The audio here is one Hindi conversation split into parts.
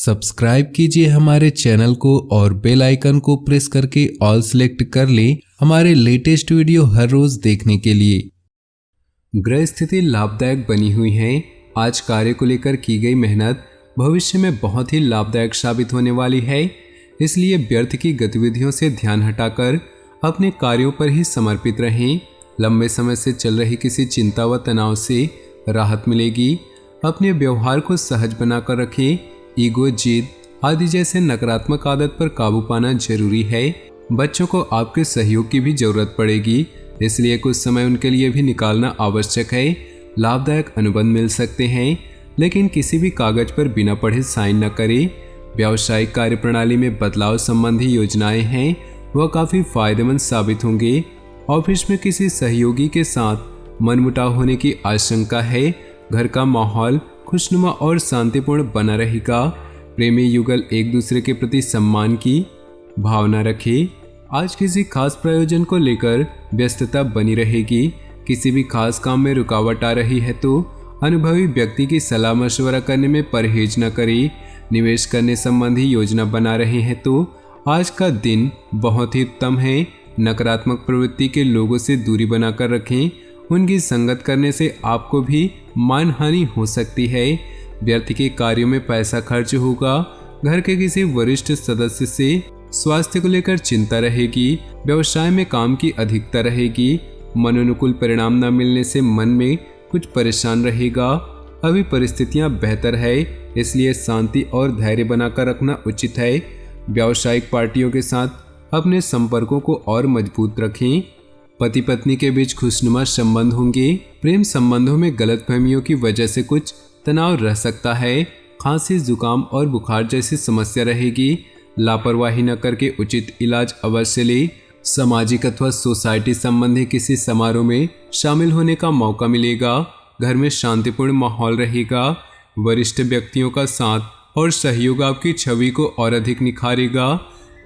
सब्सक्राइब कीजिए हमारे चैनल को और बेल आइकन को प्रेस करके ऑल सेलेक्ट कर लें हमारे लेटेस्ट वीडियो हर रोज देखने के लिए। ग्रह स्थिति लाभदायक बनी हुई है। आज कार्य को लेकर की गई मेहनत भविष्य में बहुत ही लाभदायक साबित होने वाली है, इसलिए व्यर्थ की गतिविधियों से ध्यान हटाकर अपने कार्यों पर ही समर्पित रहें। लंबे समय से चल रही किसी चिंता व तनाव से राहत मिलेगी। अपने व्यवहार को सहज बनाकर रखें। ईगो, जिद आदि जैसे नकारात्मक आदत पर काबू पाना जरूरी है। बच्चों को आपके सहयोग की भी जरूरत पड़ेगी, इसलिए कुछ समय उनके लिए भी निकालना आवश्यक है। लाभदायक अनुबंध मिल सकते हैं, लेकिन किसी भी कागज पर बिना पढ़े साइन न करें। व्यावसायिक कार्यप्रणाली में बदलाव संबंधी योजनाएं हैं, वह काफी फायदेमंद साबित होंगे। ऑफिस में किसी सहयोगी के साथ मनमुटाव होने की आशंका है। घर का माहौल खुशनुमा और शांतिपूर्ण बना रहेगा। प्रेमी युगल एक दूसरे के प्रति सम्मान की भावना रखें। आज किसी खास प्रयोजन को लेकर व्यस्तता बनी रहेगी। किसी भी खास काम में रुकावट आ रही है तो अनुभवी व्यक्ति की सलाह मशवरा करने में परहेज न करें। निवेश करने संबंधी योजना बना रहे हैं तो आज का दिन बहुत ही उत्तम है। नकारात्मक प्रवृत्ति के लोगों से दूरी बनाकर रखें। उनकी संगत करने से आपको भी मानहानि हो सकती है। व्यर्थ के कार्यों में पैसा खर्च होगा। घर के किसी वरिष्ठ सदस्य से स्वास्थ्य को लेकर चिंता रहेगी। व्यवसाय में काम की अधिकता रहेगी। मनोनुकूल परिणाम न मिलने से मन में कुछ परेशान रहेगा। अभी परिस्थितियां बेहतर है, इसलिए शांति और धैर्य बनाकर रखना उचित है। व्यावसायिक पार्टियों के साथ अपने संपर्कों को और मजबूत रखें। पति पत्नी के बीच खुशनुमा संबंध होंगे। प्रेम संबंधों में गलतफहमियों की वजह से कुछ तनाव रह सकता है। खांसी, जुकाम और बुखार जैसी समस्या रहेगी। लापरवाही न करके उचित इलाज अवश्य ले। सामाजिक अथवा सोसाइटी संबंधी किसी समारोह में शामिल होने का मौका मिलेगा। घर में शांतिपूर्ण माहौल रहेगा। वरिष्ठ व्यक्तियों का साथ और सहयोग आपकी छवि को और अधिक निखारेगा।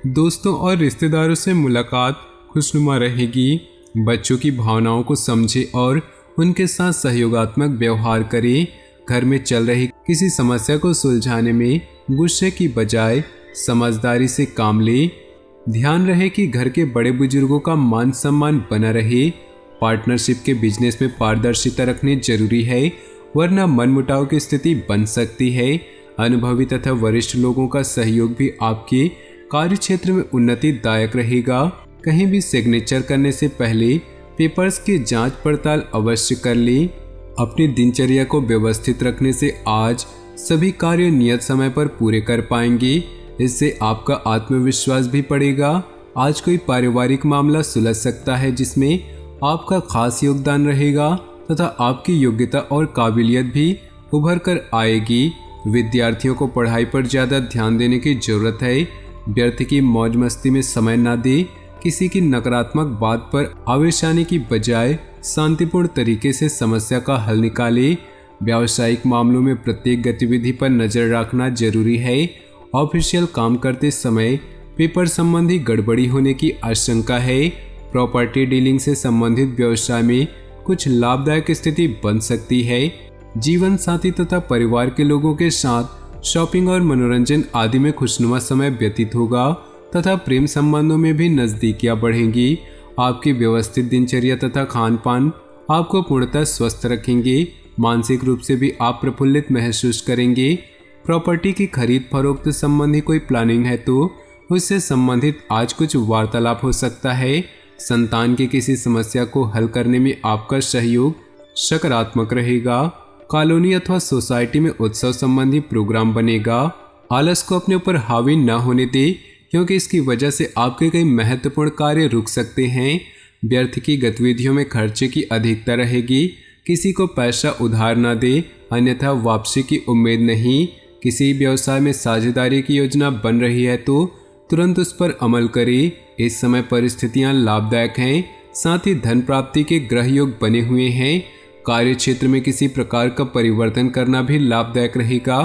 दोस्तों और रिश्तेदारों से मुलाकात खुशनुमा रहेगी। बच्चों की भावनाओं को समझे और उनके साथ सहयोगात्मक व्यवहार करें। घर में चल रही किसी समस्या को सुलझाने में गुस्से की बजाय समझदारी से काम लें। ध्यान रहे कि घर के बड़े बुजुर्गों का मान सम्मान बना रहे। पार्टनरशिप के बिजनेस में पारदर्शिता रखनी जरूरी है, वरना मनमुटाव की स्थिति बन सकती है। अनुभवी तथा वरिष्ठ लोगों का सहयोग भी आपके कार्य क्षेत्र में उन्नतिदायक रहेगा। कहीं भी सिग्नेचर करने से पहले पेपर्स की जांच पड़ताल अवश्य कर लें। अपनी दिनचर्या को व्यवस्थित रखने से आज सभी कार्य नियत समय पर पूरे कर पाएंगे। इससे आपका आत्मविश्वास भी बढ़ेगा। आज कोई पारिवारिक मामला सुलझ सकता है जिसमें आपका खास योगदान रहेगा तथा आपकी योग्यता और काबिलियत भी उभर कर आएगी। विद्यार्थियों को पढ़ाई पर ज़्यादा ध्यान देने की जरूरत है। व्यर्थ की मौज मस्ती में समय न दे। किसी की नकारात्मक बात पर आवेश आने की बजाय शांतिपूर्ण तरीके से समस्या का हल निकालें। व्यावसायिक मामलों में प्रत्येक गतिविधि पर नजर रखना जरूरी है। ऑफिशियल काम करते समय पेपर संबंधी गड़बड़ी होने की आशंका है। प्रॉपर्टी डीलिंग से संबंधित व्यवसाय में कुछ लाभदायक स्थिति बन सकती है। जीवन साथी तथा परिवार के लोगों के साथ शॉपिंग और मनोरंजन आदि में खुशनुमा समय व्यतीत होगा तथा प्रेम संबंधों में भी नजदीकियां बढ़ेंगी। आपकी व्यवस्थित दिनचर्या तथा खान पान आपको पूर्णतः स्वस्थ रखेंगे। मानसिक रूप से भी आप प्रफुल्लित महसूस करेंगे। प्रॉपर्टी की खरीद फरोख्त संबंधी कोई प्लानिंग है तो उससे संबंधित आज कुछ वार्तालाप हो सकता है। संतान की किसी समस्या को हल करने में आपका सहयोग सकारात्मक रहेगा। कॉलोनी अथवा सोसाइटी में उत्सव संबंधी प्रोग्राम बनेगा। आलस को अपने ऊपर हावी न होने दे, क्योंकि इसकी वजह से आपके कई महत्वपूर्ण कार्य रुक सकते हैं। व्यर्थ की गतिविधियों में खर्चे की अधिकता रहेगी। किसी को पैसा उधार न दे, अन्यथा वापसी की उम्मीद नहीं। किसी व्यवसाय में साझेदारी की योजना बन रही है तो तुरंत उस पर अमल करें। इस समय परिस्थितियां लाभदायक हैं। साथ ही धन प्राप्ति के ग्रह योग बने हुए हैं। कार्य क्षेत्र में किसी प्रकार का परिवर्तन करना भी लाभदायक रहेगा।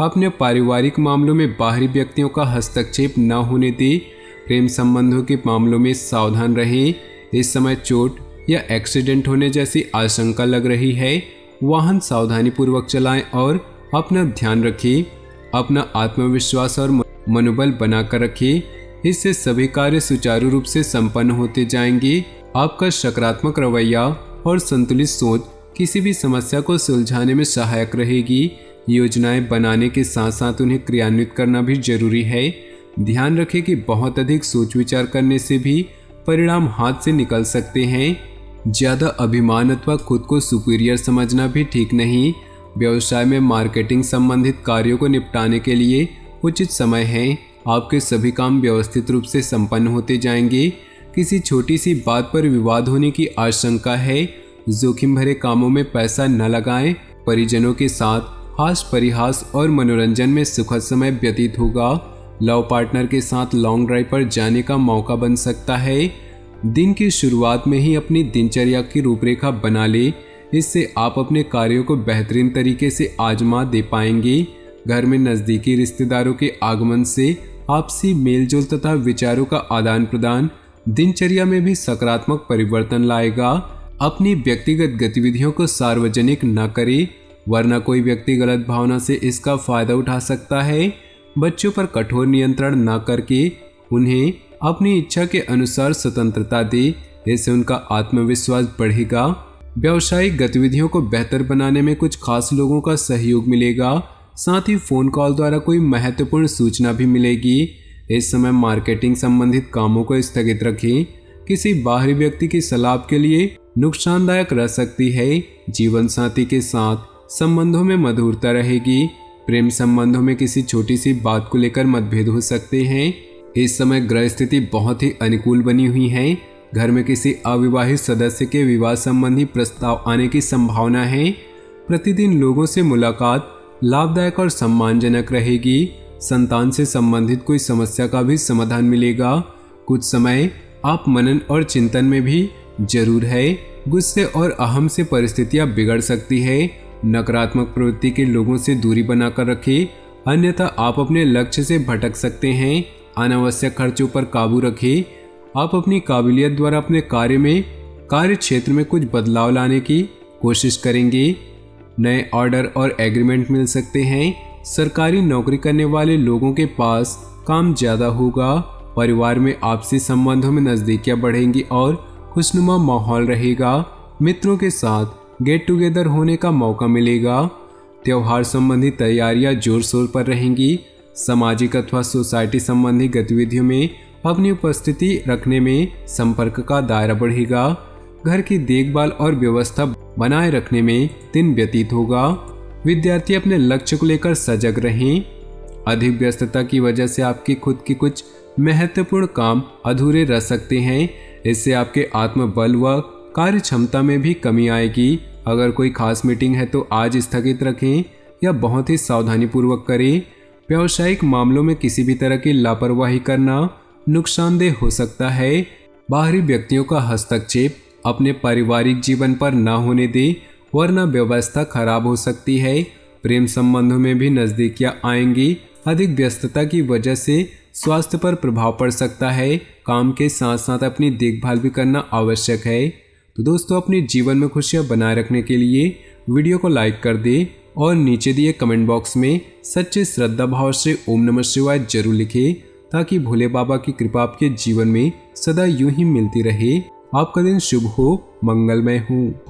अपने पारिवारिक मामलों में बाहरी व्यक्तियों का हस्तक्षेप न होने दें। प्रेम संबंधों के मामलों में सावधान रहें। इस समय चोट या एक्सीडेंट होने जैसी आशंका लग रही है। वाहन सावधानी पूर्वक चलाएं और अपना ध्यान रखें। अपना आत्मविश्वास और मनोबल बनाकर रखें। इससे सभी कार्य सुचारू रूप से संपन्न होते जाएंगे। आपका सकारात्मक रवैया और संतुलित सोच किसी भी समस्या को सुलझाने में सहायक रहेगी। योजनाएं बनाने के साथ साथ उन्हें क्रियान्वित करना भी जरूरी है। ध्यान रखें कि बहुत अधिक सोच विचार करने से भी परिणाम हाथ से निकल सकते हैं। ज़्यादा अभिमान अथवा खुद को सुपीरियर समझना भी ठीक नहीं। व्यवसाय में मार्केटिंग संबंधित कार्यों को निपटाने के लिए उचित समय है। आपके सभी काम व्यवस्थित रूप से संपन्न होते जाएंगे। किसी छोटी सी बात पर विवाद होने की आशंका है। जोखिम भरे कामों में पैसा न लगाएं। परिजनों के साथ हास परिहास और मनोरंजन में सुखद समय व्यतीत होगा। लव पार्टनर के साथ लॉन्ग ड्राइव पर जाने का मौका बन सकता है। दिन की शुरुआत में ही अपनी दिनचर्या की रूपरेखा बना ले। इससे आप अपने कार्यों को बेहतरीन तरीके से आजमा दे पाएंगे। घर में नज़दीकी रिश्तेदारों के आगमन से आपसी मेलजोल तथा विचारों का आदान प्रदान दिनचर्या में भी सकारात्मक परिवर्तन लाएगा। अपनी व्यक्तिगत गतिविधियों को सार्वजनिक न करें, वरना कोई व्यक्ति गलत भावना से इसका फायदा उठा सकता है। बच्चों पर कठोर नियंत्रण न करके उन्हें अपनी इच्छा के अनुसार स्वतंत्रता दे। इससे उनका आत्मविश्वास बढ़ेगा। व्यावसायिक गतिविधियों को बेहतर बनाने में कुछ खास लोगों का सहयोग मिलेगा। साथ ही फोन कॉल द्वारा कोई महत्वपूर्ण सूचना भी मिलेगी। इस समय मार्केटिंग संबंधित कामों को स्थगित रखें। किसी बाहरी व्यक्ति की सलाह के लिए नुकसानदायक रह सकती है। जीवन साथी के साथ संबंधों में मधुरता रहेगी। प्रेम संबंधों में किसी छोटी सी बात को लेकर मतभेद हो सकते हैं। इस समय ग्रह स्थिति बहुत ही अनुकूल बनी हुई है। घर में किसी अविवाहित सदस्य के विवाह संबंधी प्रस्ताव आने की संभावना है। प्रतिदिन लोगों से मुलाकात लाभदायक और सम्मानजनक रहेगी। संतान से संबंधित कोई समस्या का भी समाधान मिलेगा। कुछ समय आप मनन और चिंतन में भी जरूर है। गुस्से और अहम से परिस्थितियां बिगड़ सकती है। नकारात्मक प्रवृत्ति के लोगों से दूरी बनाकर रखें, अन्यथा आप अपने लक्ष्य से भटक सकते हैं। अनावश्यक खर्चों पर काबू रखें। आप अपनी काबिलियत द्वारा अपने कार्य क्षेत्र में कुछ बदलाव लाने की कोशिश करेंगे। नए ऑर्डर और एग्रीमेंट मिल सकते हैं। सरकारी नौकरी करने वाले लोगों के पास काम ज़्यादा होगा। परिवार में आपसी संबंधों में नज़दीकियाँ बढ़ेंगी और खुशनुमा माहौल रहेगा। मित्रों के साथ गेट टुगेदर होने का मौका मिलेगा। त्यौहार संबंधी तैयारियां जोर शोर पर रहेंगी। सामाजिक अथवा सोसाइटी संबंधी गतिविधियों में अपनी उपस्थिति रखने में संपर्क का दायरा बढ़ेगा। घर की देखभाल और व्यवस्था बनाए रखने में दिन व्यतीत होगा। विद्यार्थी अपने लक्ष्य को लेकर सजग रहें। अधिक व्यस्तता की वजह से आपकी खुद की कुछ महत्वपूर्ण काम अधूरे रह सकते हैं। इससे आपके आत्मबल व कार्य क्षमता में भी कमी आएगी। अगर कोई खास मीटिंग है तो आज स्थगित रखें या बहुत ही सावधानी पूर्वक करें। व्यावसायिक मामलों में किसी भी तरह की लापरवाही करना नुकसानदेह हो सकता है। बाहरी व्यक्तियों का हस्तक्षेप अपने पारिवारिक जीवन पर न होने दें, वरना व्यवस्था खराब हो सकती है। प्रेम संबंधों में भी नज़दीकियां आएंगी। अधिक व्यस्तता की वजह से स्वास्थ्य पर प्रभाव पड़ सकता है। काम के साथ साथ अपनी देखभाल भी करना आवश्यक है। तो दोस्तों, अपने जीवन में खुशियां बनाए रखने के लिए वीडियो को लाइक कर दें और नीचे दिए कमेंट बॉक्स में सच्चे श्रद्धा भाव से ओम नमः शिवाय जरूर लिखें, ताकि भोले बाबा की कृपा आपके जीवन में सदा यूं ही मिलती रहे। आपका दिन शुभ हो, मंगलमय हो।